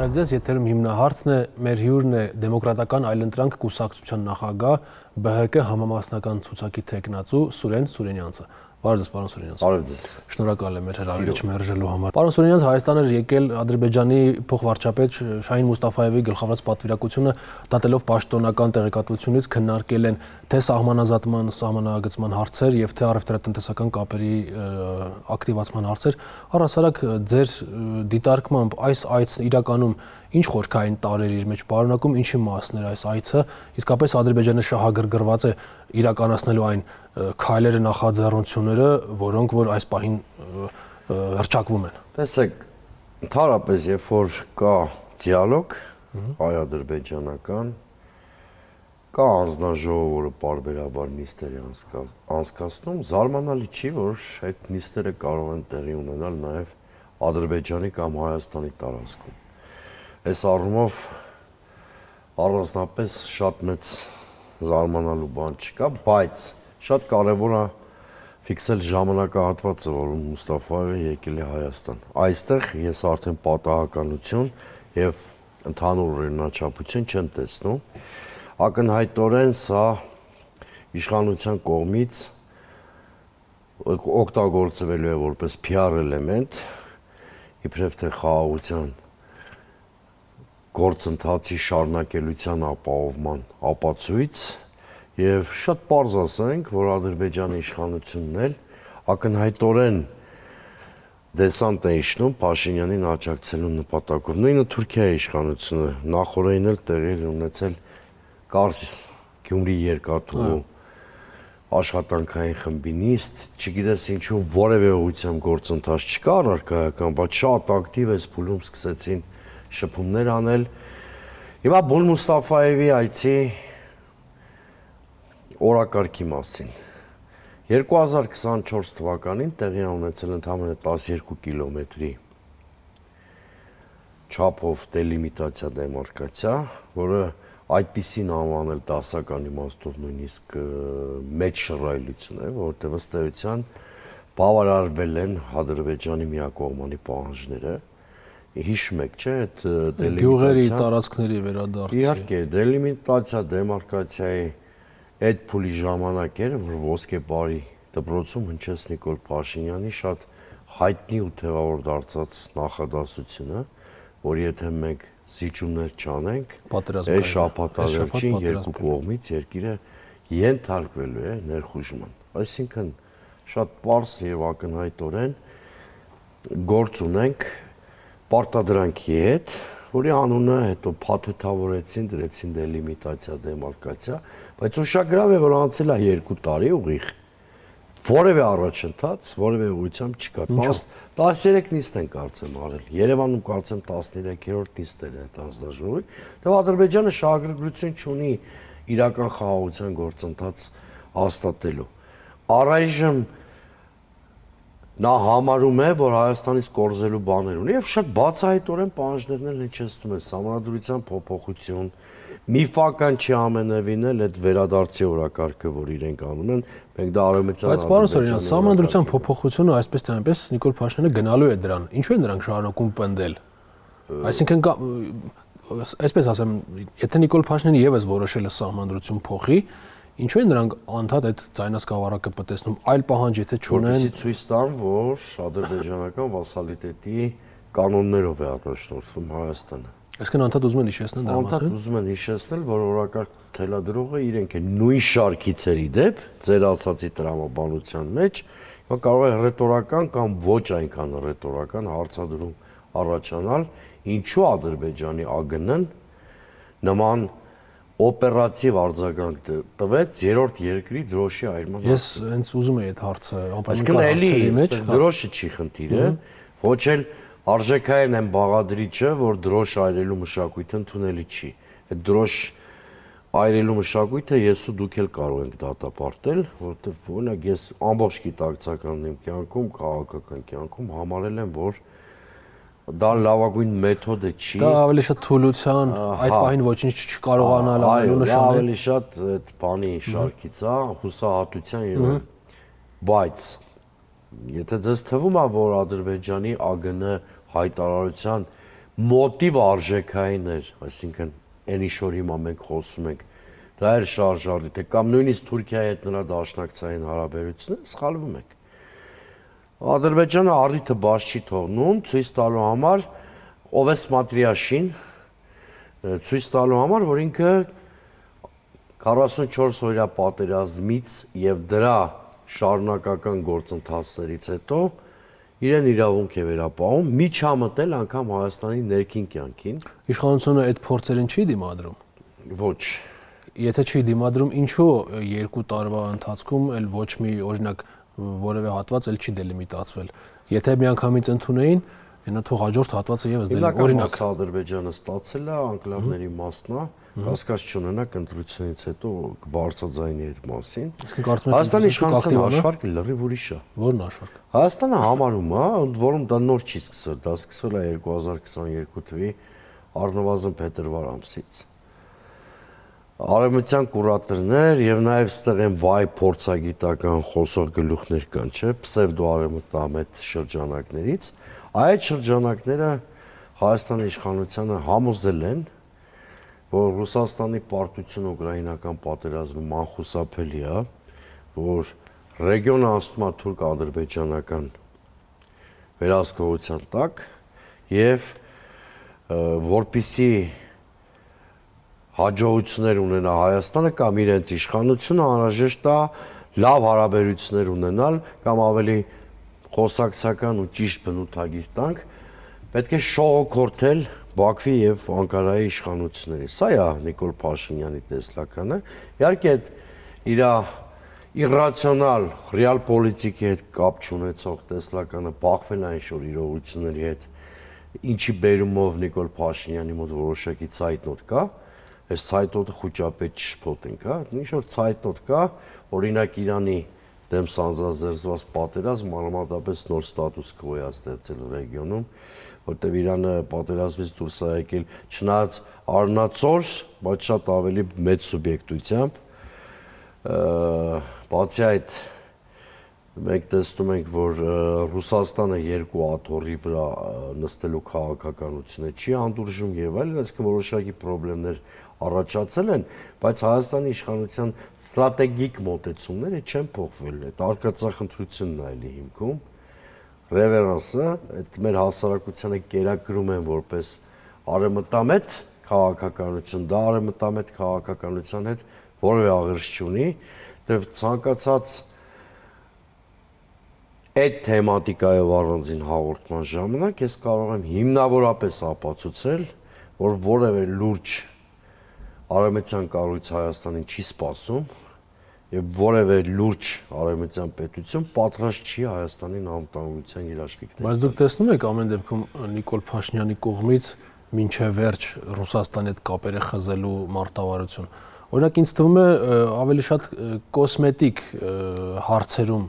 Բարև ձեզ, եթերում հիմնահարցն է, մեր հյուրն է դեմոկրատական այլընտրանք կուսակցության նախագահ ԲՀԿ համամասնական ցուցակի թեկնածու Սուրեն Սուրենյանցը։ Բարև ձեզ, պարոն Սուրենյանց։ Բարև ձեզ։ Շնորհակալ եմ մեր հրավերից մերժելու համար։ Պարոն Սուրենյանց, Հայաստան էր եկել Ադրբեջանի փոխվարչապետ Շահին Մուստաֆայևի գլխավորած պատվիրակությունը դատելով պաշտոնական տեղեկատվությունից քննարկել են թե սահմանազատման, սահմանագծման հարցեր եւ թե առևտրատնտեսական կապերի ակտիվացման հարցեր։ Առհասարակ ձեր դիտարկմամբ այս այց իրականում ինչ խորքային տարեր իր մեջ պարունակում, ինչի մասն էր այս այցը, իսկապես Ադրբեջանը շահագրգռված է իրականացնելու այն քայլերը, նախաձեռնությունները, որոնք որ այս պահին հռչակվում են։ Տեսեք, ընդհանրապես երբ որ կա դիալոգ հայ-ադրբեջանական, կա անձնաժողով, որը պարբերաբար նիստեր է անցկացնում, զարմանալի չի, որ այդ նիստերը կարող են տեղի ունենալ նաև Ադրբեջանի կամ Հայաստանի տարածքում։ Այս առումով առանձնապես շատ մեծ զարմանալու բան չկա, բայց շատ կարևոր է ֆիքսել ժամանակահատվածը, որում Մուստաֆայևը եկել է Հայաստան։ Այստեղ ես արդեն պատահականություն եւ ընդհանուր օրինաչափություն չեմ տեսնում։ Ակնհայտորեն սա իշխանության կողմից օգտագործվելու է որպես PR էլեմենտ, իբրև թե խաղաղության գործընթացի շարունակելիության ապահովման ապացույց եւ շատ պարզ ասենք, որ Ադրբեջանի իշխանությունն էլ ակնհայտորեն դեսանտ է իջնում Փաշինյանին աջակցելու նպատակով։ Նույնը Թուրքիայի իշխանությունը նախորդին էլ տեղի ունեցել Կարս Գյումրի երկաթուղու աշխատանքային խմբի նիստ, չգիտես ինչու որևէ ուղղությամբ գործընթաց չկա առարկայական, բայց շատ ակտիվ էս փուլում սկսեցին շփումներ անել։ Հիմա Բուն Մուստաֆայևի այցի օրակարգի մասին։ 2024 թվականին տեղի ունեցել ընդամենը 12 կիլոմետրի չափով դելիմիտացիա դեմարկացիա, որը այդպիսին անվանել դասական իմաստով նույնիսկ մեծ շռայլություն է, որտեղ ըստ էության բավարարվել են Ադրբեջանի միակողմանի պահանջները։ Հիշում եք, չէ՞, այդ դելիմիտացիա գյուղերի տարածքների վերադարձի։ Իհարկե, դելիմիտացիա, դեմարկացիայի այդ փուլի ժամանակ էր, որ Ոսկե դպրոցում հնչեց Նիկոլ Փաշինյանի շատ հայտնի ու թևավոր դարձած նախադասությունը, որ եթե մենք զիջումներ չանենք, այս շաբաթավերջին երկու կողմից երկիրը ենթարկվելու է ներխուժման։ Այսինքն շատ պարզ եւ ակնհայտորեն գործ ունենք պարտադրանքի հետ, որի անունը հետո փաթեթավորեցին, դրեցին դելիմիտացիա, դեմարկացիա, բայց ուշագրավ է, որ անցել է 2 տարի ուղիղ, որևէ առաջընթաց, որևէ ուղղությամբ չկա։ 13 նիստ են կարծեմ արել։ Երևանում կարծեմ 13-րդ նիստն է այդ անձնաժողովի, դեռ Ադրբեջանը շահագրգռություն չունի իրական խաղաղության գործընթաց հաստատելու։ Առայժմ նա համարում է, որ Հայաստանից կորզելու բաներ ունի եւ շատ բացահայտորեն պահանջներն հնչեցնում են համանդրության փոփոխություն, միֆական չի ամենևին էլ այդ վերադարձի օրակարգը, որ իրենք անում են, մենք դա արևմտյան Բայց պարոն Սուրենյան, համանդրության փոփոխությունը այսպես թե այնպես Նիկոլ Փաշինյանը գնալու է դրան։ Ինչու են նրանք շարունակում պնդել։ Այսինքն այսպես ասեմ, եթե Նիկոլ Փաշինյանը եւս որոշել է համանդրություն փոխի, ինչու են նրանք անդադ այդ ձայնասկավառակը պատեսնում, այլ պահանջ եթե չունեն, ցույց տան, որ ադրբեջանական վասալիտետի կանոններով է առաջնորդվում Հայաստանը։ Այսինքն անդադ ուզում են հիշեցնել դրա մասին։ Անդադ ուզում են հիշեցնել, որ օրակարգ թելադրողը իրենք են նույն շարքից էր իդեպ, ձեր ասացի տրամաբանության մեջ, կարող է ռետորական կամ ոչ այնքան ռետորական հարցադրում առաջանալ, ինչու Ադրբեջանի ԱԳՆ-ն նման օպերատիվ արձագանք տվեց երրորդ երկրի դրոշի այրման հարցը։ Ես հենց ուզում եի այդ հարցը անպայման հարցերի մեջ, դրոշը չի խնդիրը, ոչ էլ արժեքային են բաղադրիչը, որ դրոշ այրելու մշակույթը ընդունելի չի։ Այդ դրոշ այրելու մշակույթը ես ու դուք էլ կարող ենք դատապարտել, որովհետև օրինակ ես ամբողջ գիտակցական իմ կյանքում, քաղաքական կյանքում համարել եմ, որ դա լավագույն մեթոդը չի։ Դա ավելի շատ թուլության, այդ պահին ոչինչ չկարողանալ անելու նշան է։ Ավելի շատ այդ բանի շարքից է, հուսահատության եւ բայց եթե ձեզ թվում է, որ Ադրբեջանի ԱԳՆ հայտարարության մոտիվ արժեքային էր, այսինքն այն ինչ որ հիմա մենք խոսում ենք, դա էր շարժարի, թե կամ նույնիսկ Թուրքիայի հետ նրա դաշնակցային հարաբերությունները, սխալվում եք։ Ադրբեջանը առիթը բաց չի թողնում ցույց տալու համար ով է Սմատրիաշին, ցույց տալու համար, որ ինքը 44 օրյա պատերազմից եւ դրա շարունակական գործընթացներից հետո իրեն իրավունք է վերապահում միջամտել անգամ Հայաստանի ներքին կյանքին։ Իշխանությունը այդ փորձերին չի դիմադրում։ Ոչ։ Եթե չի դիմադրում, ինչու 2 տարվա ընթացքում էլ ոչ մի օրինակ որևէ հատված էլ չի դելիմիտացվել։ Եթե միանգամից ընդունեին, այնա թող հաջորդ հատվածը եւս դելի օրինակ Ադրբեջանը ստացել է անկլավների մասն է, կասկած չունենաք ընտրությունից հետո կբարձրաձայնի այդ մասին։ Իսկ կարծում եք Հայաստանի իշխանության հաշվարկը լրիվ ուրիշ է։ Որն հաշվարկ։ Հայաստանը համարում է, ընդ որում դա նոր չի սկսվել, դա սկսվել է 2022 թվականի առնվազն փետրվար ամսից։ Արևմտյան կուրատորներ եւ նաեւ ստեղ են վայ փորձագիտական խոսող գլուխներ կան, չէ՞, պսևդո արևմտամետ շրջանակներից։ Այդ շրջանակները Հայաստանի իշխանությանը համոզել են, որ Ռուսաստանի պարտությունը ուկրաինական պատերազմում անխուսափելի է, որ ռեգիոնը անցնում է թուրք-ադրբեջանական վերահսկողության տակ եւ որպիսի հաջողություններ ունենա Հայաստանը կամ իրենց իշխանությունը անհրաժեշտ է լավ հարաբերություններ ունենալ կամ ավելի խոսակցական ու ճիշտ բնութագիր տանք, պետք է շողոքորթել Բաքվի եւ Անկարայի իշխանությունների։ Սա է Նիկոլ Փաշինյանի տեսլականը։ Իհարկե այդ իր իրացիոնալ ռեալ պոլիտիկի հետ կապ չունեցող տեսլականը բախվել է ինչ-որ իրողությունների հետ, ինչի բերումով Նիկոլ Փաշինյանի մոտ որոշակի ցայտնոտ կա, այս ցայտնոտը խոճապետ չշփոթենք, հա, ինչ-որ ցայտնոտ կա, օրինակ Իրանի դեմ սանձազերծված պատերազմ արմատապես նոր ստատուս քո է ստեղծել ռեգիոնում, որտեղ Իրանը պատերազմից դուրս է եկել չնայած առնացոր, բայց շատ ավելի մեծ սուբյեկտությամբ, բացի այդ մենք տեսնում ենք, որ Ռուսաստանը երկու աթոռի վրա նստելու քաղաքականությունը չի հանդուրժում եւ այլն, այսինքն որոշակի խնդիրներ առաջացել են, բայց Հայաստանի իշխանության ստրատեգիկ մոտեցումները չեն փոխվել։ Այդ արկածախնդրությունն է այլի հիմքում։ Ռևերանսը այդ մեր հասարակությանը կերակրում են որպես արևմտամետ քաղաքականություն, դա արևմտամետ քաղաքականության հետ որևէ աղերս չունի, դեռ ցանկացած այդ թեմատիկայով առանձին հաղորդման ժամանակ ես կարող եմ հիմնավորապես ապացուցել, որ որևէ լուրջ արևմտյան կառույց Հայաստանին չի սպասում եւ որևէ լուրջ արևմտյան պետություն պատրաստ չի Հայաստանին անվտանգության երաշխիքներ։ Բայց դուք տեսնում եք ամեն դեպքում Նիկոլ Փաշինյանի կողմից մինչև վերջ Ռուսաստանի հետ կապերը խզելու մարտավարություն։ Օրինակ ինձ թվում է ավելի շատ կոսմետիկ հարցերում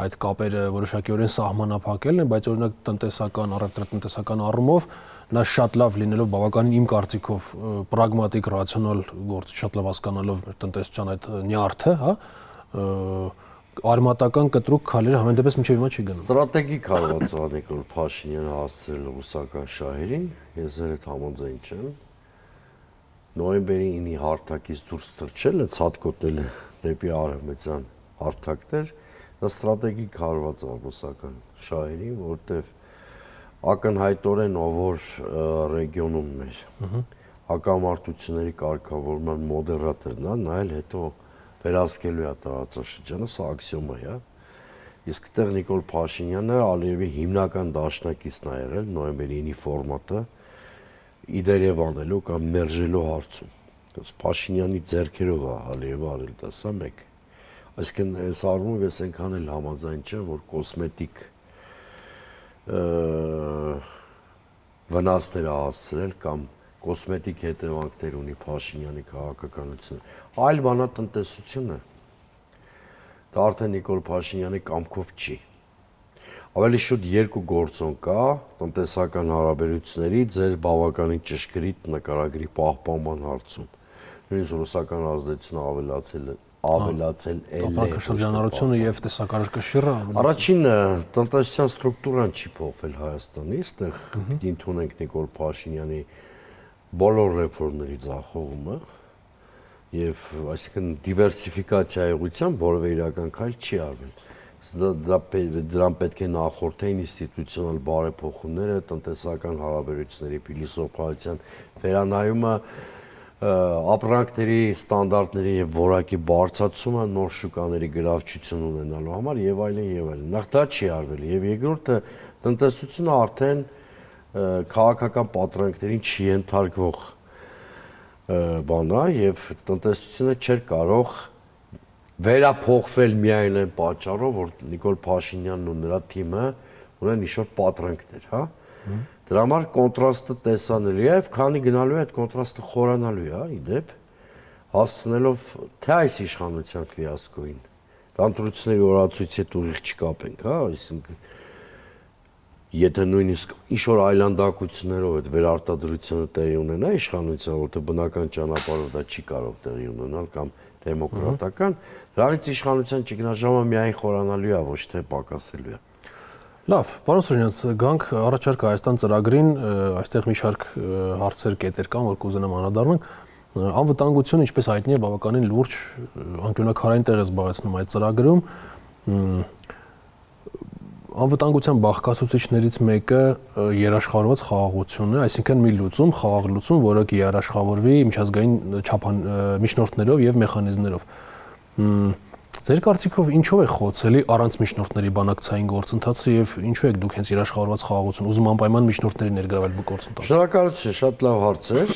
այդ կապերը որոշակիորեն սահմանափակելն է, բայց օրինակ տնտեսական, առևտրատնտեսական առումով նա շատ լավ լինելով բավականին իմ կարծիքով պրագմատիկ, ռացիոնալ գործ, շատ լավ հասկանալով տնտեսության այդ նյարդը, հա, արմատական կտրուկ քայլեր համեն դեպս մինչև հիմա չի գնում։ Ստրատեգիկ հարված է Նիկոլ Փաշինյանը հասցրել ռուսական շահերին, ես այդ համաձայն չեմ։ Նոյեմբերի 9-ի հարթակից դուրս թռչելը, ցածկոտելը դեպի արևմտյան հարթակներ, դա ստրատեգիկ հարված է ռուսական շահերին, որտեղ ակնհայտորեն որ ռեգիոնում մեր հակամարտությունների կարգավորման մոդերատորն է, նա էլ հետո վերահսկելու է տարածաշրջանը, սա աքսիոմա է։ Իսկ այդտեղ Նիկոլ Փաշինյանը Ալիևի հիմնական դաշնակիցն է եղել նոյեմբերի 9-ի ֆորմատը իդերև անելու կամ մերժելու հարցում։ Փաշինյանի ձեռքերով է Ալիևը արել դա, սա մեկ։ Այսինքն այս առումով ես այնքան էլ համաձայն չեմ, որ կոսմետիկ վնասներ է հասցրել կամ կոսմետիկ հետևանքներ ունի Փաշինյանի քաղաքականությունը։ Այլ բան է տնտեսությունը։ Դա արդեն Նիկոլ Փաշինյանի կամքով չի։ Ավելի շուտ երկու գործոն կա տնտեսական հարաբերությունների ձեր բավականին ճշգրիտ նկարագրի պահպանման հարցում։ Նույնիսկ ռուսական ազդեցությունը ավելացել է ավելացել շրջանառությունը եւ տեսակարգաշիռը Առաջինը տնտեսության ստրուկտուրան չի փոխվել Հայաստանի, այստեղ պիտի ընդունենք Նիկոլ Փաշինյանի բոլոր ռեֆորմների ձախողումը եւ այսինքն դիվերսիֆիկացիայի ուղղությամբ որևէ իրական քայլ չի արվել։ Դրան պետք է նախորդեն ինստիտուցիոնալ բարեփոխումները, տնտեսական հարաբերությունների փիլիսոփայության վերանայումը, ապրանքների ստանդարտների եւ որակի բարձրացումը, նոր շուկաների գրավչություն ունենալու համար եւ այլն եւ այլն։ Նախ դա չի արվել եւ երկրորդը տնտեսությունը արդեն քաղաքական պատրանքներին չի ենթարկվող բան է եւ տնտեսությունը չէր կարող վերափոխվել միայն այն պատճառով, որ Նիկոլ Փաշինյանն ու նրա թիմը ունեն ինչ-որ պատրանքներ, հա։ Դրա համար կոնտրաստը տեսանելի է եւ քանի գնալու է այդ կոնտրաստը խորանալու է, իդեպ հասցնելով թե այս իշխանության ֆիասկոին։ Դանդրությունների օրացույցի հետ ուղիղ չկապենք, հա, այսինքն եթե նույնիսկ ինչ-որ այլանդակություններով այդ վերարտադրությունը տեղի ունենա իշխանության, որտեղ բնական ճանապարհով դա չի կարող տեղի ունենալ կամ դեմոկրատական, դրանից իշխանության ճգնաժամը միայն խորանալու է, ոչ թե պակասելու է։ Լավ, պարոն Սուրյանց, գանք առաջարկ Հայաստան ծրագրին, այստեղ մի շարք հարցեր կետեր կան, որ կուզենամ անդրադառնանք։ Անվտանգությունը, ինչպես հայտնի է, բավականին լուրջ անկյունաքարային տեղ է զբաղեցնում այդ ծրագրում։ Անվտանգության բաղկացուցիչներից մեկը երաշխավորված խաղաղությունն է, այսինքն մի լուծում, խաղաղ լուծում, որը կերաշխավորվի միջազգային միջնորդներով եւ մեխանիզմներով։ Ձեր կարծիքով ինչով է խոցելի առանց միջնորդների բանակցային գործընթացը եւ ինչու եք դուք հենց երաշխավորված խաղաղություն ուզում անպայման միջնորդների ներգրավել գործընթացը։ Շնորհակալություն, շատ լավ հարց էր։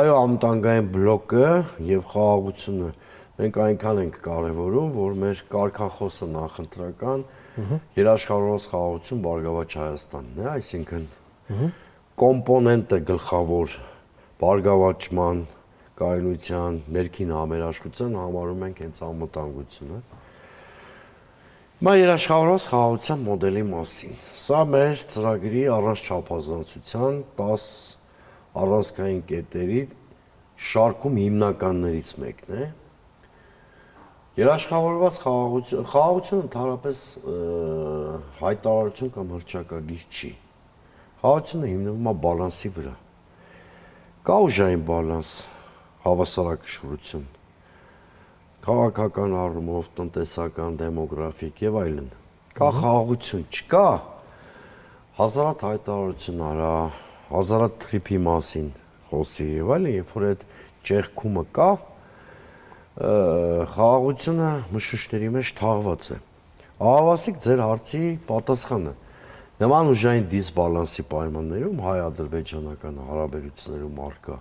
Այո, անվտանգային բլոկը եւ խաղաղությունը մենք այնքան ենք կարեւորում, որ մեր կարգախոսը նախընտրական երաշխավորված խաղաղություն Բարգավաճ Հայաստանն է, այսինքն կոմպոնենտը գլխավոր բարգավաճման կայունության, ներքին համերաշխության համարում ենք հենց անվտանգությունը։ Հիմա երաշխավորված խաղաղության մոդելի մասին։ Սա մեր ծրագրի առանց չափազանցության 10 առանցքային կետերի շարքում հիմնականներից մեկն է։ Երաշխավորված խաղաղությունը ընդհանրապես հայտարարություն կամ հռչակագիր չի։ Խաղաղությունը հիմնվում է բալանսի վրա։ Կա ուժային բալանս, հավասարակշռություն, քաղաքական առումով, տնտեսական, դեմոգրաֆիկ եւ այլն։ Կա խաղաղություն, չկա հազարատ հայտարարություն արա, հազարատ թրիփի մասին խոսի եւ այլն, երբ որ այդ ճեղքումը կա, խաղաղությունը մշուշների մեջ թաղված է։ Ահավասիկ ձեր հարցի պատասխանը։ Նման ուժային դիսբալանսի պայմաններում հայ-ադրբեջանական հարաբերություններում առկա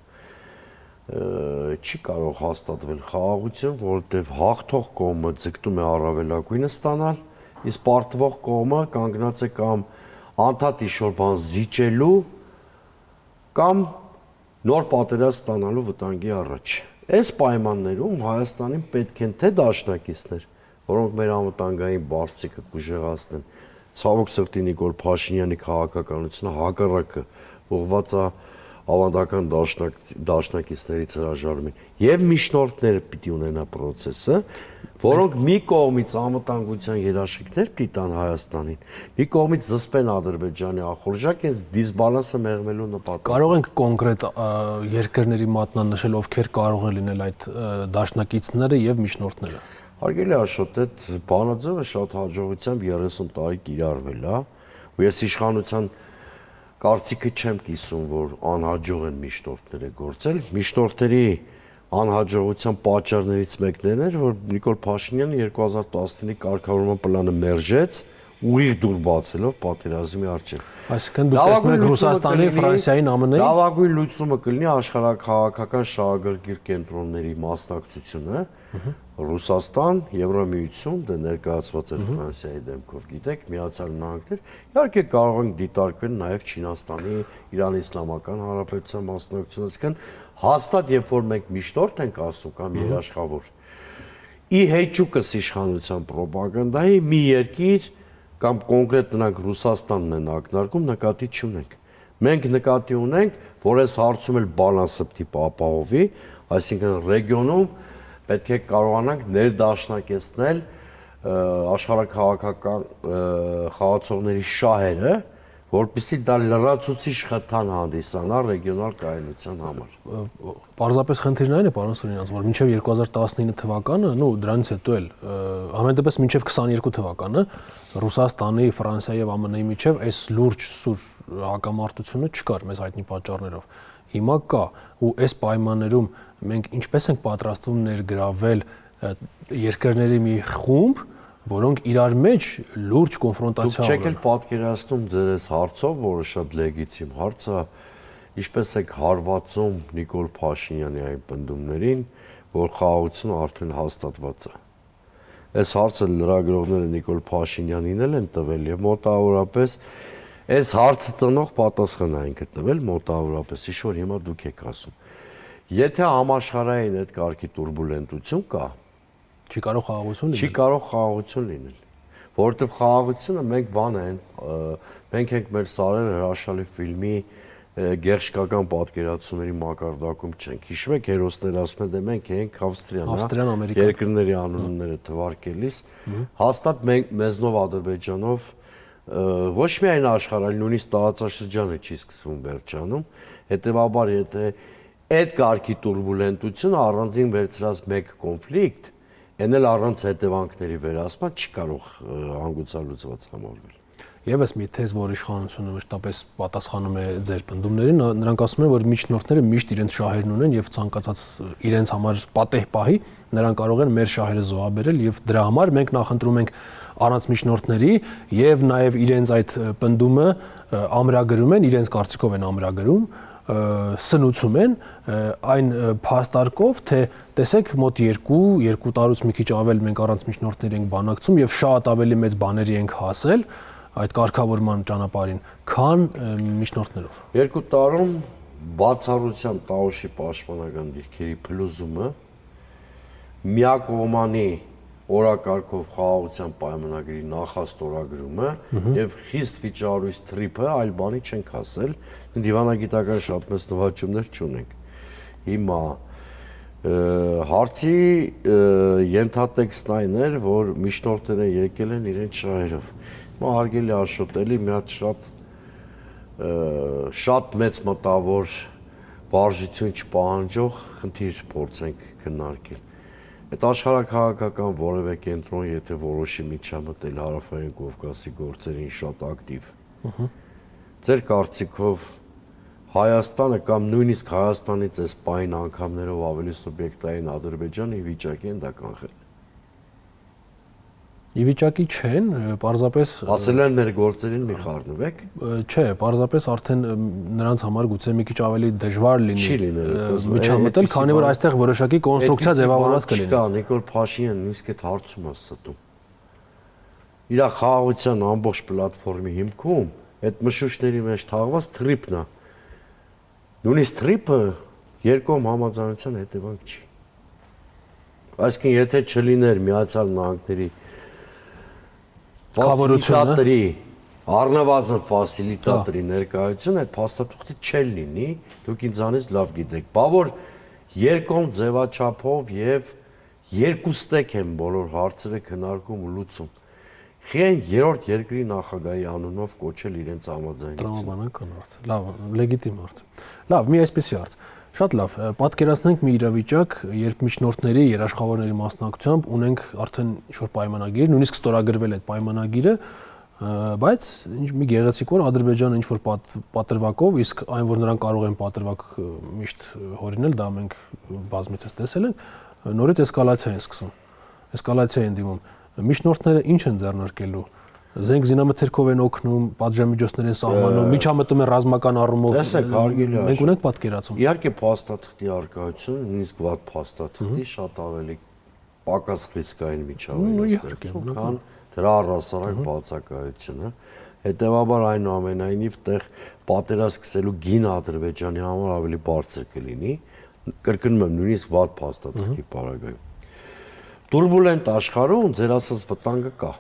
չի կարող հաստատվել խաղաղություն, որովհետև հաղթող կողմը ձգտում է առավելագույնը ստանալ, իսկ պարտվող կողմը կանգնած է կամ անդադ ինչ-որ բան զիջելու կամ նոր պատերազմ ստանալու վտանգի առաջ։ Այս պայմաններում Հայաստանին պետք են թե դաշնակիցներ, որոնք մեր անվտանգային բարձիկը կուժեղացնեն, ցավոք սրտի Նիկոլ Փաշինյանի քաղաքականությունը հակառակը ուղղված է ավանդական դաշնակիցներից հրաժարումին եւ միջնորդները պիտի ունենա process-ը, որոնք մի կողմից անվտանգության երաշխիքներ պիտի տան Հայաստանին, մի կողմից զսպեն Ադրբեջանի ախորժակ են դիսբալանսը մեղմելու նպատակով։ Կարող ենք կոնկրետ երկրների մատնանշել, ովքեր կարող են լինել այդ դաշնակիցները եւ միջնորդները։ Հարգելի Աշոտ, այդ բանաձևը շատ հաջողությամբ 30 տարի կիրառվել է, ու ես իշխանության կարծիքը չեմ կիսում, որ անհաջող են միջնորդները գործել։ Միջնորդների անհաջողության պատճառներից մեկն էր, որ Նիկոլ Փաշինյանը 2015-ի կարգավորման պլանը մերժեց, ուղիղ դուր բացելով պատերազմի առջև։ Այսինքն դուք տեսնում եք Ռուսաստանի, Ֆրանսիայի, ԱՄՆ-ի լավագույն լուծումը կլինի աշխարհաքաղաքական շահագրգիռ կենտրոնների մասնակցությունը, Ռուսաստան, Եվրամիություն, դա ներկայացված էր Ֆրանսիայի դեմքով, գիտեք, Միացյալ Նահանգներ, իհարկե կարող են դիտարկվել նաև Չինաստանի, Իրանի Իսլամական Հանրապետության մասնակցությունը, այսինքն հաստատ երբ որ մենք միջնորդ ենք ասում կամ երաշխավոր, ի հեճուկս իշխանության ռոպագանդայի մի երկիր կամ կոնկրետ նրանք Ռուսաստանն են ակնարկում, նկատի չունենք։ Մենք նկատի ունենք, որ այս հարցում էլ բալանսը պիտի ապահովի, այսինքն ռեգիոնում պետք է կարողանանք ներդաշնակեցնել աշխարհաքաղաքական խաղացողների շահերը, որպեսզի դա լրացուցիչ խթան հանդիսանա ռեգիոնալ կայունության համար։ Պարզապես խնդիրն այն է, պարոն Սուրենյանց, որ մինչև 2019 թվականը, դրանից հետո էլ ամենտեպս մինչև 22 թվականը Ռուսաստանի, Ֆրանսիայի եւ ԱՄՆ-ի միջև այս լուրջ սուր հակամարտությունը չկար մեզ հայտնի պատճառներով։ Հիմա կա ու այս պայմաններում մենք ինչպես ենք պատրաստվում ներգրավել երկրների մի խումբ, որոնք իրար մեջ լուրջ կոնֆրոնտացիա ունեն։ Դուք չեք էլ պատկերացնում ձեր այս հարցով, որը շատ լեգիտիմ հարց է, ինչպես եք հարվածում Նիկոլ Փաշինյանի այն պնդումներին, որ խաղաղությունը արդեն հաստատված է։ Այս հարցը լրագրողները Նիկոլ Փաշինյանին են տվել եւ մոտավորապես այս հարցը ծնող պատասխան այն գտվել մոտավորապես, ինչ որ հիմա դուք եք ասում։ Եթե համաշխարհային այդ կարգի տուրբուլենտություն կա, չի կարող խաղաղություն լինել։ Չի կարող խաղաղություն լինել, որովհետև խաղաղությունը մենք ենք մեր սարերը հրաշալի ֆիլմի գեղշկական պատկերացումների մակարդակում չենք։ Հիշում եք հերոսները ասում են, դե մենք ենք Ավստրիան, երկրների անունները թվարկելիս, հաստատ մեզնով Ադրբեջանով ոչ միայն աշխարհային, նույնիսկ տարածաշրջանը չի սկսվում վերջանում, հետևաբար եթե այդ կարգի տուրբուլենտությունը առանձին վերցրած մեկ կոնֆլիկտ, այն էլ առանց հետևանքների վերահսկման չի կարող հանգուցալուծված համարվել։ Եվս մի թեզ, որ իշխանությունը մշտապես պատասխանում է ձեր պնդումներին, նրանք ասում են, որ միջնորդները միշտ իրենց շահերն ունեն եւ ցանկացած իրենց համար պատեհ պահի նրանք կարող են մեր շահերը զոհաբերել եւ դրա համար մենք նախընտրում ենք առանց միջնորդների եւ նաեւ իրենց այդ պնդումը ամրագրում են, իրենց կարծիքով են ամրագրում, սնուցում են այն փաստարկով, թե տեսեք մոտ 2 տարուց մի քիչ ավել մենք առանց միջնորդների ենք բանակցում եւ շատ ավելի մեծ բաների ենք հասել այդ կարգավորման ճանապարհին, քան միջնորդներով։ 2 տարում բացառությամբ Տաոշի պաշտպանական դիրքերի փլուզումը, միակողմանի օրակարգով խաղաղության պայմանագրի նախաստորագրումը եւ խիստ վիճարույց թրիփը այլ բանի չենք ասել, դիվանագիտական շատ մեծ նվաճումներ չունենք։ Հիմա հարցի ենթատեքստն այն էր, որ միջնորդները եկել են իրենց շահերով։ Հիմա հարգելի Աշոտելի մի հատ շատ մեծ մտավոր վարժություն չպահանջող խնդիր փորձենք քննարկել։ Այդ աշխարհաքաղաքական որևէ կենտրոն, եթե որոշի միջամտել Հարավային Կովկասի գործերին շատ ակտիվ։ Ձեր կարծիքով Հայաստանը կամ նույնիսկ Հայաստանից այս պայն անգամներով ավելի սուբյեկտային Ադրբեջանը ի վիճակի են դա կանխել։ Ի վիճակի չեն, պարզապես ասել են մեր գործերին մի խառնվեք։ Չէ, պարզապես արդեն նրանց համար գուցե մի քիչ ավելի դժվար լինի միջամտել, քանի որ այստեղ որոշակի կոնստրուկցիա ձևավորված կլինի։ Կա Նիկոլ Փաշինյանը նույնիսկ այդ հարցում է ստում։ Իր խաղաղության ամբողջ պլատֆորմի հիմքում այդ մշուշների մեջ թաղված թրիփն է։ Նույնիսկ թրիփը երկկողմ համաձայնության հետևանք չի։ Այսինքն եթե չլիներ Միացյալ Նահանգների ֆասիլիտատորի, առնվազն ֆասիլիտատորի ներկայությունը այդ փաստաթուղթի չել լինի, դուք ինձանից լավ գիտեք։ Բա որ երկկողմ ձևաչափով եւ երկուստեք են բոլոր հարցերը քննարկում ու լուծում։ Խեն երրորդ երկրի նախագահի անունով կոչել իրենց համաձայնությունը։ Տրամաբանական հարց։ Լավ, լեգիտիմ հարց։ Լավ, մի այսպեսի հարց։ Շատ լավ, պատկերացնենք մի իրավիճակ, երբ միջնորդների, երաշխավորների մասնակցությամբ ունենք արդեն ինչ-որ պայմանագիր, նույնիսկ ստորագրվել այդ պայմանագիրը, բայց մի գեղեցիկ օր Ադրբեջանը ինչ-որ պատրվակով, իսկ այն, որ նրանք կարող են պատրվակ միշտ հորինել, դա մենք բազմիցս տեսել ենք, նորից էսկալացիա են սկսում։ Էսկալացիա են դիմում։ Միջնորդները ինչ են ձեռնարկելու։ Զենք զինամթերքով են օգնում, պատժամիջոցներ են սահմանում, միջամտում են ռազմական առումով։ Մենք ունենք պատկերացում։ Իհարկե փաստաթղթի արկայությունը, նույնիսկ վատ փաստաթղթի շատ ավելի պակաս ռիսկային միջավայր է, քան դրա առհասարակ բացակայությունը։ Հետևաբար այնուամենայնիվ տեղ պատերազմ սկսելու գինը Ադրբեջանի համար ավելի բարձր կլինի, կրկնում եմ, նույնիսկ վատ փաստաթղթի պարագայում։ Տուրբուլենտ աշխարհում ձեր ասած վտանգը կա։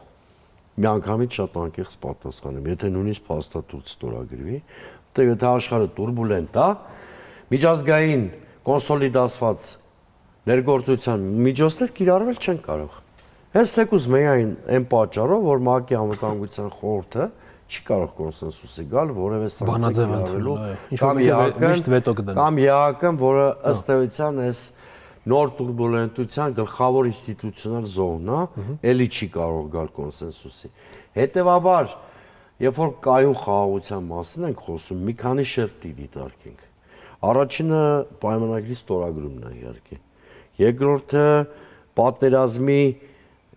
Միանգամից շատ անկեղծ պատասխանեմ, եթե նույնիսկ փաստաթուղթ ստորագրվի, որտեղ եթե աշխարհը տուրբուլենտ է, միջազգային կոնսոլիդացված ներգործության միջոցներ կիրառվել չեն կարող։ Հենց թեկուզ միայն այն պատճառով, որ ՄԱԿ-ի անվտանգության խորհուրդը չի կարող կոնսենսուսի գալ որևէ սանկցիա կիրառելու կամ ԵԱՀԿ-ն, որը ըստ էության այս նոր տուրբուլենտության գլխավոր ինստիտուցիոնալ զոհն է, էլի չի կարող գալ կոնսենսուսի։ Հետևաբար, երբ որ կայուն խաղաղության մասին ենք խոսում, մի քանի շերտ դիտարկենք։ Առաջինը պայմանագրի ստորագրումն է իհարկե։ Երկրորդը պատերազմի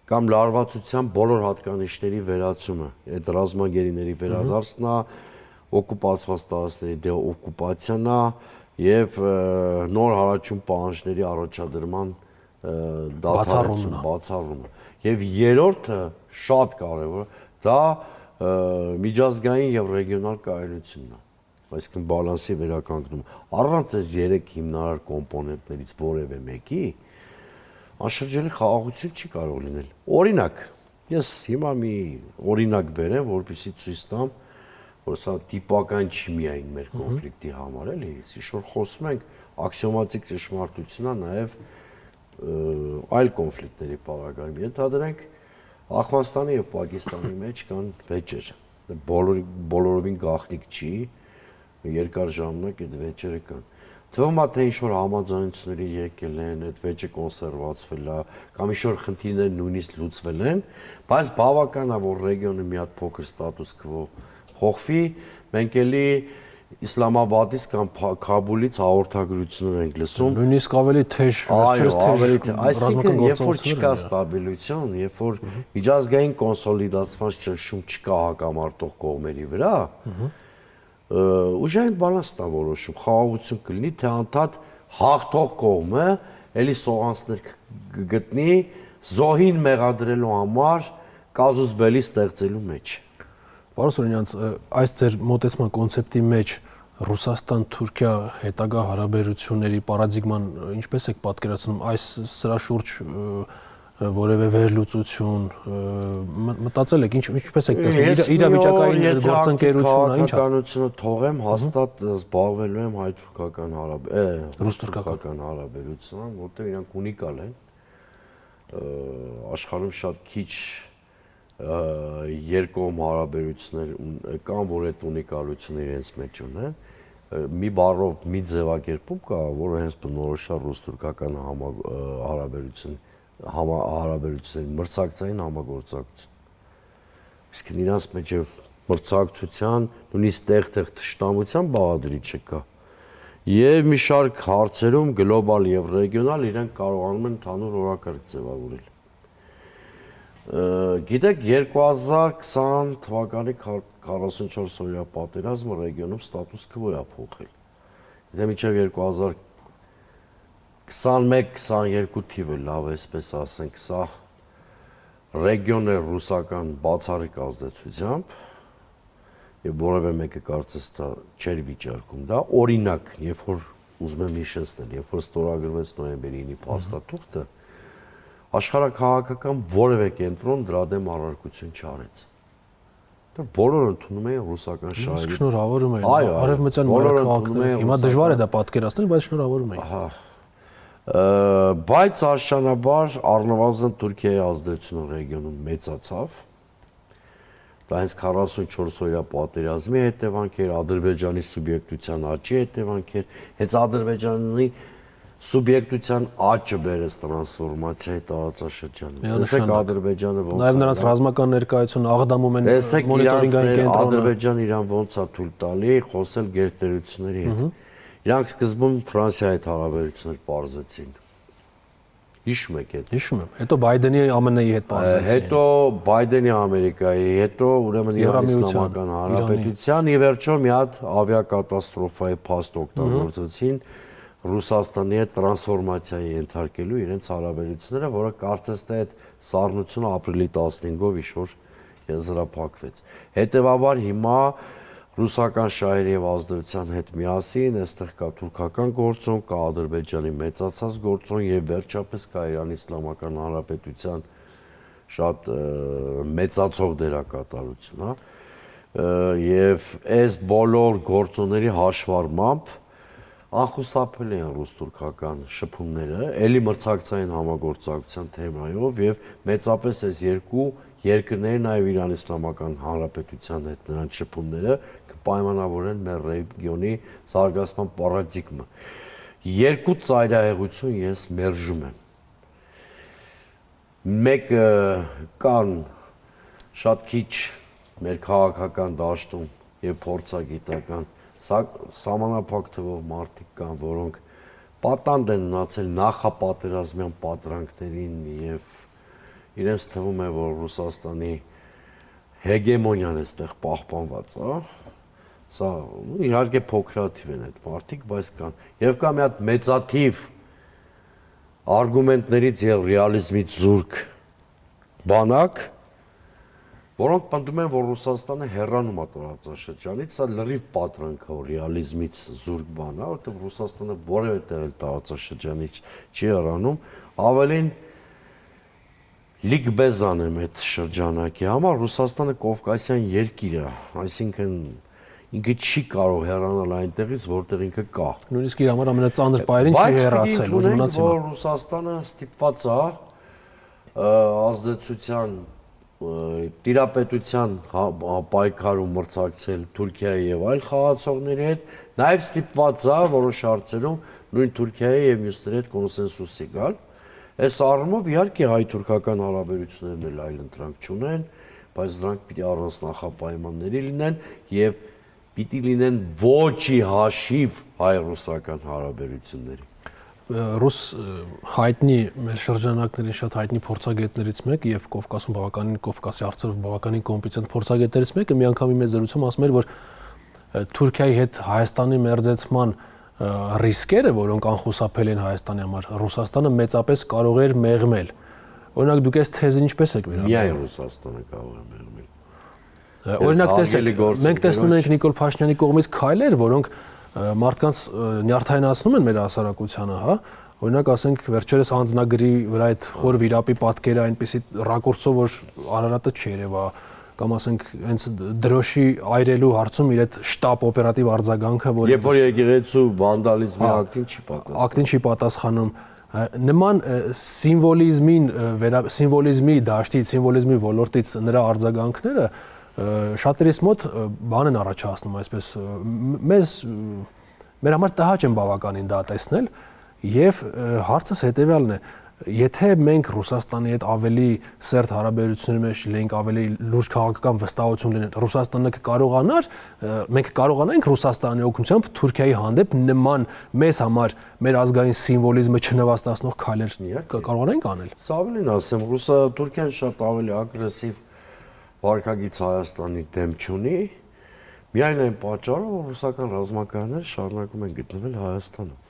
կամ լարվածության բոլոր հատկանիշների վերացումը, այդ ռազմագերիների վերադարձն է, օկուպացված տարածքների դեօկուպացիան է եւ նոր հարաճուն պահանջների առաջադրման բացառումը։ Եվ երրորդը շատ կարևոր, դա միջազգային եւ ռեգիոնալ կայունությունն է, այսինքն բալանսի վերականգնումը։ Առանց այս երեք հիմնարար կոմպոնենտներից որևէ մեկի անշրջելի խաղաղություն չի կարող լինել։ Օրինակ, ես հիմա մի օրինակ բերեմ, որպեսզի ցույց տամ, որ սա տիպական չի միայն մեր կոնֆլիկտի համար, էլի, ինչ որ խոսում ենք աքսիոմատիկ ճշմարտությունն է նաև այլ կոնֆլիկտների պարագայում։ Ենթադրենք Աֆղանստանի եւ Պակիստանի մեջ կան վեճեր։ Բոլորովին գաղտնիք չի, երկար ժամանակ այդ վեճերը կան։ Թվում է թե ինչ-որ համաձայնությունների եկել են, այդ վեճը կոնսերվացվել է, կամ ինչ-որ խնդիրներ նույնիսկ լուծվել են, բայց բավական է, որ ռեգիոնը մի հատ փոքր ստատուս քվո փոխվի, մենք էլի Իսլամաբադից կամ Քաբուլից հաղորդագրություններ ենք լսում։ Նույնիսկ ավելի թեժ, վերջերս թեժ այսինքն երբ որ չկա ստաբիլություն, երբ որ միջազգային կոնսոլիդացված ճնշում չկա հակամարտող կողմերի վրա, ուժային բալանսն է որոշում, խաղաղություն կլինի, թե անդադ հաղթող կողմը էլի սողանցներ կգտնի զոհին մեղադրելու համար կազուզբելի ստեղծելու մեջ։ Պարոն Սուրենյանց, այս ձեր մոտեցման կոնցեպտի մեջ Ռուսաստան-Թուրքիա հետագա հարաբերությունների պարադիգման ինչպես եք պատկերացնում, այս սրա շուրջ որևէ վերլուծություն մտածել եք, ինչպես եք տեսնում իրավիճակային գործընկերությունը, ինչ է։ Իրականությունը թողեմ, հաստատ զբաղվելու եմ հայ-թուրքական ռուս-թուրքական հարաբերությունով, որտեղ իրանք ունիկալ են, աշխարհում շատ քիչ երկկողմ հարաբերություններ կան, որ այդ ունիկալությունը իրենց մեջ ունեն, մի բառով մի ձևակերպում կա, որը հենց բնորոշ է ռուս-թուրքական հարաբերությունների մրցակցային համագործակցություն։ Իսկ իրանց մեջ մրցակցության, նույնիսկ տեղ-տեղ թշնամության բաղադրիչ չկա։ Եվ մի շարք հարցերում գլոբալ եւ ռեգիոնալ իրենք կարողանում են ընդհանուր օրակարգ ձևավորել։ Գիտեք, 2020 թվականի 44 օրյա պատերազմը ռեգիոնում ստատուս քվո է փոխել։ Եթե մինչև 2021-22 թիվը լավ էսպես ասենք, սա ռեգիոն է ռուսական բացառիկ ազդեցությամբ եւ որևէ մեկը կարծես դա չէր վիճարկում դա, օրինակ, երբ որ ուզում եմ հիշեցնել, երբ որ ստորագրվեց նոյեմբերի 9-ի փաստաթուղթը, աշխարհաքաղաքական որևէ կենտրոն դրա դեմ առարկություն չարեց։ Դա բոլորը ընդունում էին ռուսական շահերի։ Շնորհավորում էին։ Արևմտյան մայրաքաղաքները։ Հիմա դժվար է դա պատկերացնել, բայց շնորհավորում էին։ Ահա։ Բայց աշնանաբար առնվազն Թուրքիայի ազդեցությունը ռեգիոնում մեծացավ։ Դա հենց 44 օրյա պատերազմի հետևանք էր, Ադրբեջանի սուբյեկտության աճի հետևանք էր, հենց Ադրբեջանի սուբյեկտության աճը բերեց տրանսֆորմացիայի տարածաշրջանում։ Տեսեք Ադրբեջանը ոնց է։ Նաև նրանց ռազմական ներկայությունը աղդամում են մոնիտորինգային կենտրոնը։ Ադրբեջանը իրան ոնց է թույլ տալի խոսել գերտերությունների հետ։ Իրանք սկզբում Ֆրանսիայի հետ հարաբերություններ պարզեցին։ Հիշում եք այդ։ Հիշում եմ։ Հետո Բայդենի ԱՄՆ-ի հետ պարզեցին։ Հետո Բայդենի Ամերիկայի, հետո ուրեմն Իրանի Իսլամական Հանրապետության եւ վերջում մի հատ ավիակատաստրոֆայի փաստ օգտագործեցին Ռուսաստանի հետ տրանսֆորմացիայի ենթարկելու իրենց հարաբերությունները, որը կարծես թե այդ սառնությունը ապրիլի 15-ով ինչ-որ եզրափակվեց։ Հետևաբար հիմա ռուսական շահերի եւ ազդեցության հետ միասին այստեղ կա թուրքական գործոն, կա Ադրբեջանի մեծացած գործոն եւ վերջապես կա Իրանի Իսլամական Հանրապետության շատ մեծացող դերակատարություն, հա։ Եվ այս բոլոր գործոնների հաշվառմամբ անխուսափելի են ռուս-թուրքական շփումները, ելի մրցակցային համագործակցության թեմայով եւ մեծապես այս երկու երկրների նաեւ Իրան Իսլամական Հանրապետության հետ նրանց շփումները կպայմանավորեն մեր ռեգիոնի զարգացման պարադիգմը։ Երկու ծայրահեղություն ես մերժում եմ։ Մեկը կան շատ քիչ մեր քաղաքական դաշտում եւ փորձագիտական սահմանափակ թվով մարդիկ կան, որոնք պատանդ են ունացել նախապատերազմյան պատրանքներին եւ իրենց թվում է, որ Ռուսաստանի հեգեմոնիան այստեղ պահպանված է, սա իհարկե փոքրաթիվ են այդ մարդիկ, բայց կան եւ կա մի հատ մեծաթիվ արգումենտներից եւ ռեալիզմից զուրկ բանակ, որոնք պնդում են, որ Ռուսաստանը հեռանում է տարածաշրջանից, սա լրիվ պատրանք է ռեալիզմից զուրկ բան է, որտեղ Ռուսաստանը որևէ տեղ տարածաշրջանից չի հեռանում, ավելին լիգբեզան եմ այդ շրջանակի համար, Ռուսաստանը կովկասյան երկիր է, այսինքն ինքը չի կարող հեռանալ այնտեղից, որտեղ ինքը կա։ Նույնիսկ իր համար ամենածանր պայերին չի հեռացել, որ մնաց հիմա։ Որ Ռուսաստանը ստիպված է ազդեցության տիրապետության պայքարում մրցակցել Թուրքիայի եւ այլ խաղացողների հետ, նաեւ ստիպված է որոշ հարցերում նույն Թուրքիայի եւ մյուսների հետ կոնսենսուսի գալ։ Այս առումով իհարկե հայ-թուրքական հարաբերություններն էլ այլ ընտրանք չունեն, բայց դրանք պիտի առանց նախապայմանների լինեն եւ պիտի լինեն ոչի հաշիվ հայ-ռուսական հարաբերությունների։ Ռուս հայտնի մեր շրջանակների շատ հայտնի փորձագետներից մեկը եւ Կովկասում բավականին Կովկասի հարցերով բավականին կոմպետենտ փորձագետներից մեկը մի անգամ իմ զրույցում ասում էր, որ Թուրքիայի հետ Հայաստանի մերձեցման ռիսկերը, որոնք անխուսափելի են Հայաստանի համար, Ռուսաստանը մեծապես կարող էր մեղմել։ Օրինակ դուք այս թեզը ինչպես եք վերաբերում։ Միայն Ռուսաստանը կարող է մեղմել։ Օրինակ տեսեք, մենք տեսնում ենք Նիկոլ Փաշինյանի կողմից քայլեր, որոնք մարդկանց նյարդայնացնում են մեր հասարակությանը, հա։ Օրինակ ասենք վերջերս անձնագրի վրա այդ խոր վիրապի պատկերը այնպեսի ռակուրսով, որ Արարատը չերևա, կամ ասենք հենց դրոշի այրելու հարցում իր այդ շտաբ օպերատիվ արձագանքը, որ երբ որ եկեղեցու վանդալիզմի ակտին չի պատասխանում, նման սիմվոլիզմի դաշտից, սիմվոլիզմի ոլորտից նրա արձագանքները շատերիս մոտ բան են առաջացնում, այսպես մեր համար տհաճ են բավականին դա տեսնել եւ հարցս հետեւյալն է. եթե մենք Ռուսաստանի հետ ավելի սերտ հարաբերությունների մեջ լինենք, ավելի լուրջ քաղաքական վստահություն լինենք, Ռուսաստանը կկարողանար, մենք կարողանանք Ռուսաստանի օգնությամբ Թուրքիայի հանդեպ նման մեզ համար մեր ազգային սիմվոլիզմը չնվաստացնող քայլեր կարողանանք անել։ Սա ավելին ասեմ, Թուրքիան շատ ավելի ագրեսիվ վարկագիծ Հայաստանի դեմ չունի, միայն այն պատճառով, որ ռուսական ռազմականները շարունակում են գտնվել Հայաստանում։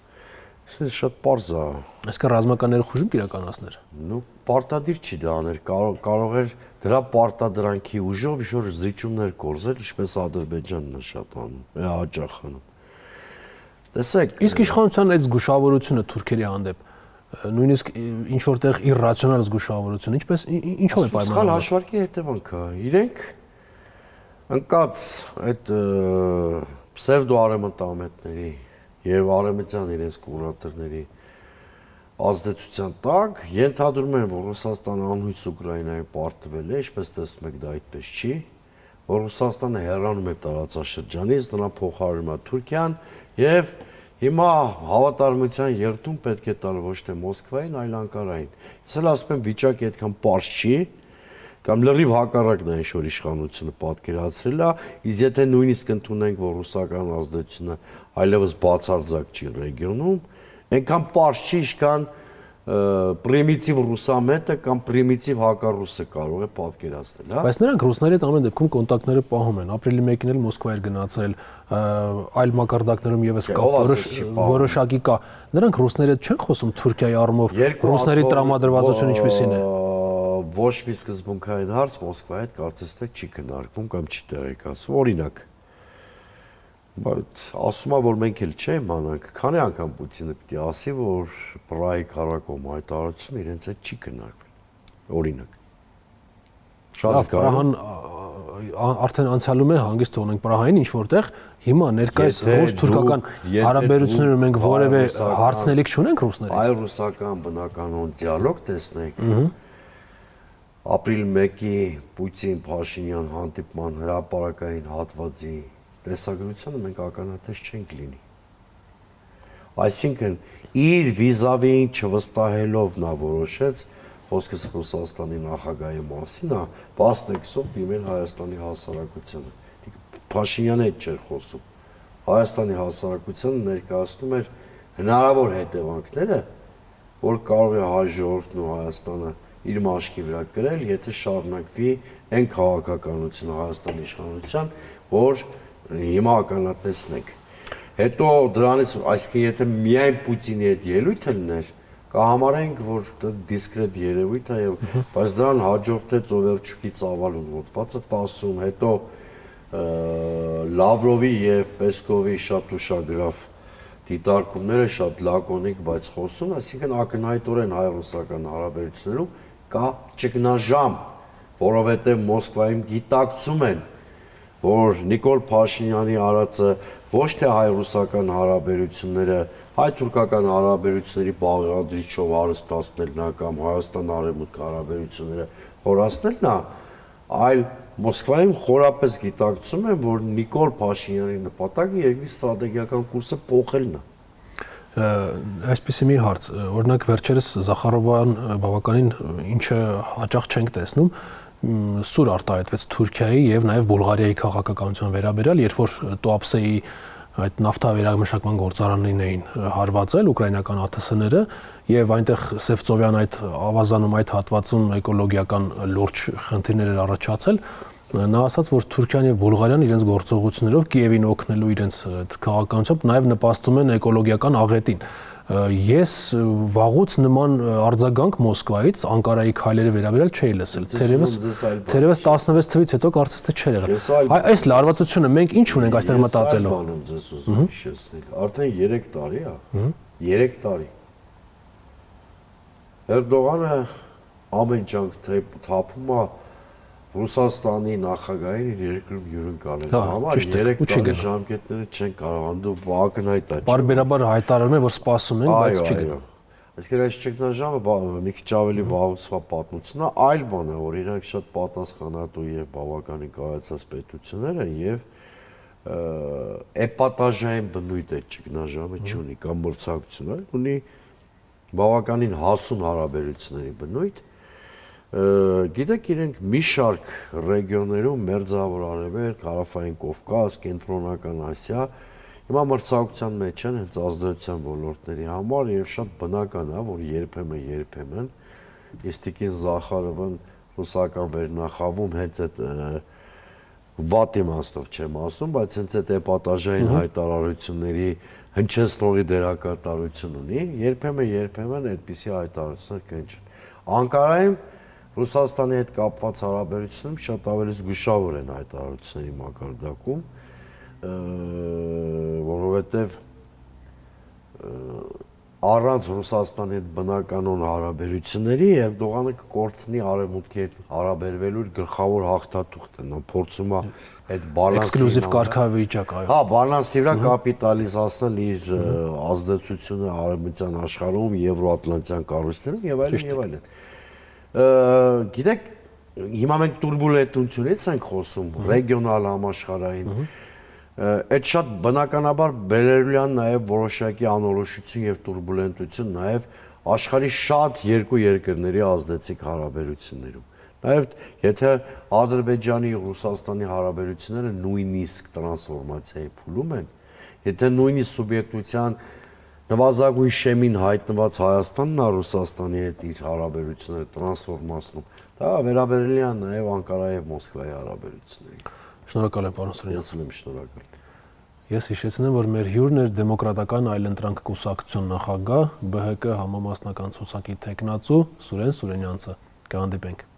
Սա շատ պարզ է։ Այսինքն ռազմականները խուժում կիրականացներ։ Նու պարտադիր չի դա անել, կարող էր դրա պարտադրանքի ուժով ինչ-որ զիջումներ կորզել, ինչպես Ադրբեջանն է շատ անում, հաճախ անում։ Տեսեք, իսկ իշխանության այդ զգուշավորությունը թուրքերի հանդեպ նույնիսկ ինչ որտեղ իրրացիոնալ զգուշավորություն, ինչով է պայմանավորված։ Սխալ հաշվարկի հետևանքը իրենք ընկած այդ պսևդո արևմտամետների եւ արևմտյան իրենց կուրատորների ազդեցության տակ ենթադրում են, որ Ռուսաստանը անհույս Ուկրաինայի պարտվել է, ինչպես տեսնում եք, դա այդպես չի, որ Ռուսաստանը հեռանում է տարածաշրջանից, նրան փոխարինում է Թուրքիան եւ հիմա հավատարմության երթում պետք է տալ ոչ թե Մոսկվային, այլ Անկարային։ Ես էլ ասում եմ, վիճակը այդքան պարզ չի, կամ լրիվ հակառակն է ինչ-որ իշխանությունը պատկերացրել է, իսկ եթե նույնիսկ ընդունենք, որ ռուսական ազդեցությունը այլևս բացարձակ չի ռեգիոնում, այնքան պարզ չի, ինչքան պրիմիտիվ ռուսամետը կամ պրիմիտիվ հակառուսը կարող է պատկերացնել, հա։ Բայց նրանք ռուսների հետ ամեն դեպքում կոնտակտները պահում են։ Ապրիլի 1-ին էլ Մոսկվա էր գնացել, այլ մակարդակներում եւս որոշակի կա։ Նրանք ռուսների հետ չեն խոսում Թուրքիայի առումով, ռուսների տրամադրվածությունը ինչպեսին է։ Ոչ մի սկզբունքային հարց Մոսկվայի հետ կարծես թե չի քննարկվում կամ չի տեղեկացվում, օրինակ։ Բայց ասում է, որ մենք էլ չենք մանանք, քանի անգամ Պուտինը պիտի ասի, որ Պրահայի քարակոմ հայտարարությունը իրենց հետ չի քննարկվել։ Օրինակ։ Շատ Պրահան արդեն անցյալում է հանգիստ թողնենք Պրահային ինչ որտեղ հիմա ներկայիս ռուս-թուրքական հարաբերություններում մենք որևէ հարցնելիք չունենք ռուսներից։ Այլ ռուսական բնականոն դիալոգ տեսնենք։ Ապրիլ 1-ի Պուտին-Փաշինյան հանդիպման հրապարակային հատվածի տեսագրությանը մենք ականատես չենք լինի։ Այսինքն իր վիզավին չվստահելով նա որոշեց խոսքս Ռուսաստանի նախագահի մասին, պաստեքսով դիմել Հայաստանի հասարակությանը։ Փաշինյանը այդ չէր խոսում։ Հայաստանի հասարակությանը ներկայացնում էր հնարավոր հետևանքները, որ կարող է հաջորդն ու Հայաստանը իր մաշկի վրա կրել, եթե շարունակվի այն քաղաքականությունը Հայաստանի իշխանության, որ հիմա ականատեսն ենք։ Հետո դրանից, այսինքն եթե միայն Պուտինի հետ ելույթ լիներ, կհամարենք, որ դիսկրետ երևույթ է, բայց դրան հաջորդեց Օվերչուկի ծավալուն հոդվածը 10-ում, հետո Լավրովի եւ Պեսկովի շատ ուշագրավ դիտարկումները, շատ լակոնիկ, բայց խոսում, այսինքն ակնհայտորեն հայ-ռուսական հարաբերություններում կա ճգնաժամ, որովհետեւ Մոսկվայում գիտակցում են, որ Նիկոլ Փաշինյանի արածը ոչ թե հայ-ռուսական հարաբերությունները, հայ-թուրքական հարաբերությունների բաղադրիչով հարստացնելն է կամ Հայաստան-Արևմուտք հարաբերությունները խորացնելն է, այլ Մոսկվայում խորապես գիտակցում են, որ Նիկոլ Փաշինյանի նպատակը երկրի ստրատեգիական կուրսը փոխելն է։ Այսպեսի մի հարց, օրինակ վերջերս Զախարովյան բավականին ինչը հաճախ չենք տեսնում, սուր արտահայտվեց Թուրքիայի եւ նաեւ Բուլղարիայի քաղաքականության վերաբերյալ, երբ որ Տոապսեի այդ նավթավերամշակման գործարանին էին հարվածել ուկրաինական ԱԹՍ-ները եւ այնտեղ Սևծովյան այդ ավազանում այդ հատվածում էկոլոգիական լուրջ խնդիրներ էր առաջացել, նա ասաց, որ Թուրքիան եւ Բուլղարիան իրենց գործողություններով Կիևին օգնելու իրենց քաղաքականությամբ նաեւ նպաստում են էկոլոգիական աղետին։ Ես վաղուց նման արձագանք Մոսկվայից Անկարայի քայլերի վերաբերյալ չէի լսել։ Թերևս 16 թվից հետո կարծես թե չէր եղել։ Այս լարվածությունը մենք ինչ ունենք այստեղ մտածելու։ Արդեն 3 տարի է։ 3 տարի։ Էրդողանը ամեն ջանք թափում է Ռուսաստանի նախագահին իր երկրում հյուրընկալելու համար 3 տարի ժամկետները չեն կարողանում ակնհայտ է։ Բարբերաբար հայտարարում է, որ սպասում են, բայց չի գնում։ Այսինքն այս ճգնաժամը մի քիչ ավելի վաղուցվա պատմությունն է, այլ բան է, որ իրանք շատ պատասխանատու եւ բավականին կայացած պետություններ են եւ էպատաժային բնույթ է ճգնաժամը չունի կամ մրցակցություն, այլ ունի բավականին հասուն հարաբերությունների բնույթ։ Գիտեք, իրենք մի շարք ռեգիոններում Մերձավոր Արևելք, Հարավային Կովկաս, Կենտրոնական Ասիա հիմա մրցակցության մեջ են հենց ազդեցության ոլորտների համար եւ շատ բնական է, որ երբեմն Իստիկին Զախարովն ռուսական վերնախավում հենց այդ վատ իմաստով չեմ ասում, բայց հենց այդ էպատաժային հայտարարությունների հնչեցնողի դերակատարություն ունի, երբեմն այդպիսի հայտարարություններ կնչեն։ Անկարայում Ռուսաստանի հետ կապված հարաբերություններում շատ ավելի զգուշավոր են հայտարարությունների մակարդակում, որովհետև առանց Ռուսաստանի հետ բնականոն հարաբերությունների Էրդողանը կկորցնի Արևմուտքի հետ հարաբերվելու իր գլխավոր հաղթաթուղթը, նա փորձում է այդ բալանսի էքսկլյուզիվ կարգավիճակ, այո։ Հա, բալանսի վրա կապիտալիզացնել իր ազդեցությունը արևմտյան աշխարհում, եվրոատլանտյան կառույցներում եւ այլն։ Գիտեք, հիմա մենք տուրբուլենտությունից ենք խոսում, ռեգիոնալ համաշխարհային։ Այդ շատ բնականաբար բերելու են նաև որոշակի անորոշություն եւ տուրբուլենտություն նաև աշխարհի շատ երկու երկրների ազդեցիկ հարաբերություններում։ Նաև եթե Ադրբեջանի ու Ռուսաստանի հարաբերությունները նույնիսկ տրանսֆորմացիայի փուլում են, եթե նույնիսկ սուբյեկտության նվազագույն շեմին հայտնված Հայաստանն է Ռուսաստանի հետ իր հարաբերությունները տրանսֆորմացնում, դա վերաբերելի է նաև Անկարայի եւ Մոսկվայի հարաբերություններին։ Շնորհակալ եմ, պարոն Սուրենյան։ Շնորհակալ։ Ես հիշեցնեմ, որ մեր հյուրն էր Դեմոկրատական այլընտրանք կուսակցություն նախագահ, ԲՀԿ համամասնական ցուցակի թեկնածու Սուրեն Սուրենյանցը։ Կհանդիպենք։